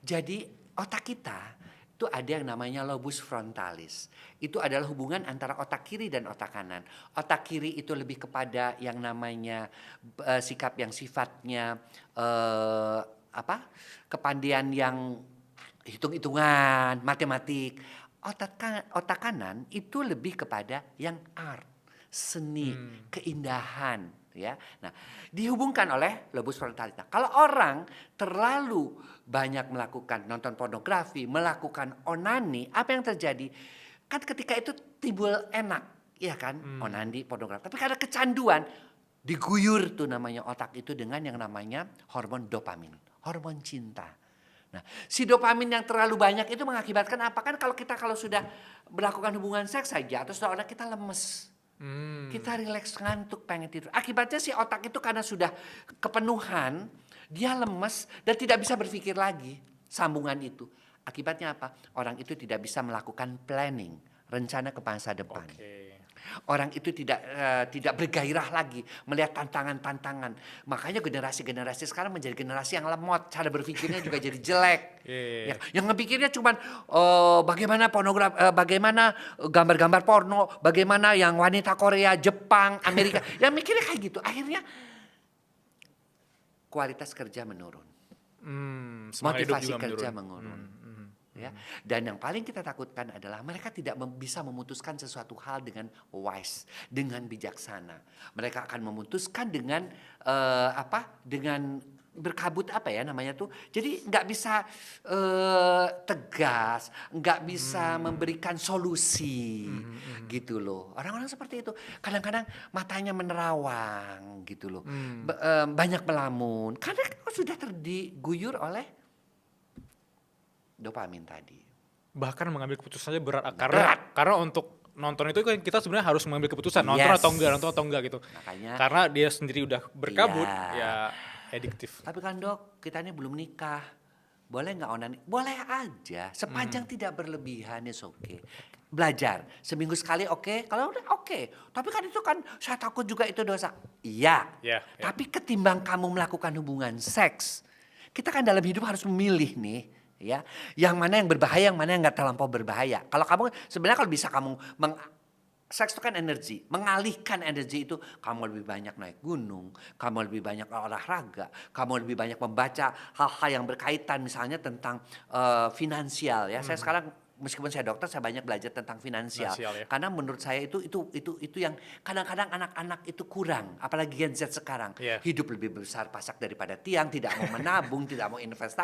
Jadi otak kita itu ada yang namanya lobus frontalis. Itu adalah hubungan antara otak kiri dan otak kanan. Otak kiri itu lebih kepada yang namanya sikap yang sifatnya apa? Kepandaian yang hitung-hitungan, matematik. Otak kanan itu lebih kepada yang art, seni, keindahan, ya. Nah, dihubungkan oleh lobus frontalis. Nah, kalau orang terlalu banyak melakukan nonton pornografi, melakukan onani, apa yang terjadi? Kan ketika itu timbul enak, ya kan? Onani, pornografi. Tapi karena kecanduan, diguyur tuh namanya otak itu dengan yang namanya hormon dopamin, hormon cinta. Nah, si dopamin yang terlalu banyak itu mengakibatkan apa? Kan kalau sudah melakukan hubungan seks saja atau seorang kita lemes. Kita rileks, ngantuk, pengen tidur. Akibatnya si otak itu karena sudah kepenuhan, dia lemes dan tidak bisa berpikir lagi sambungan itu. Akibatnya apa? Orang itu tidak bisa melakukan planning, rencana ke masa depan. Orang itu tidak bergairah lagi melihat tantangan-tantangan. Makanya generasi-generasi sekarang menjadi generasi yang lemot, cara berpikirnya juga jadi jelek. Ya, yang ngepikirnya cuman bagaimana pornografi, bagaimana gambar-gambar porno, bagaimana yang wanita Korea, Jepang, Amerika. Yang mikirnya kayak gitu. Akhirnya kualitas kerja menurun. Motivasi kerja menurun. Ya. Dan yang paling kita takutkan adalah mereka tidak bisa memutuskan sesuatu hal dengan wise, dengan bijaksana. Mereka akan memutuskan dengan dengan berkabut apa ya namanya tuh. Jadi nggak bisa tegas, nggak bisa memberikan solusi gitu loh. Orang-orang seperti itu kadang-kadang matanya menerawang gitu loh, banyak melamun karena sudah terdiguyur oleh dopamin tadi. Bahkan mengambil keputusan saja berat. Karena untuk nonton itu kan kita sebenarnya harus mengambil keputusan nonton atau enggak gitu. Makanya, karena dia sendiri udah berkabut, ya adiktif. Tapi kan dok, kita ini belum nikah. Boleh nggak onani? Boleh aja, sepanjang tidak berlebihan, is okay. Belajar seminggu sekali oke, kalau udah oke. Tapi kan itu kan saya takut juga itu dosa. Iya. Tapi ketimbang kamu melakukan hubungan seks, kita kan dalam hidup harus memilih nih. Ya, yang mana yang berbahaya, yang mana yang nggak terlampau berbahaya. Kalau kamu sebenarnya kalau bisa kamu seks itu kan energi, mengalihkan energi itu kamu lebih banyak naik gunung, kamu lebih banyak olahraga, kamu lebih banyak membaca hal-hal yang berkaitan misalnya tentang finansial ya. Saya sekarang meskipun saya dokter saya banyak belajar tentang finansial ya. Karena menurut saya itu yang kadang-kadang anak-anak itu kurang, apalagi Gen Z sekarang hidup lebih besar pasak daripada tiang, tidak mau menabung, tidak mau investasi.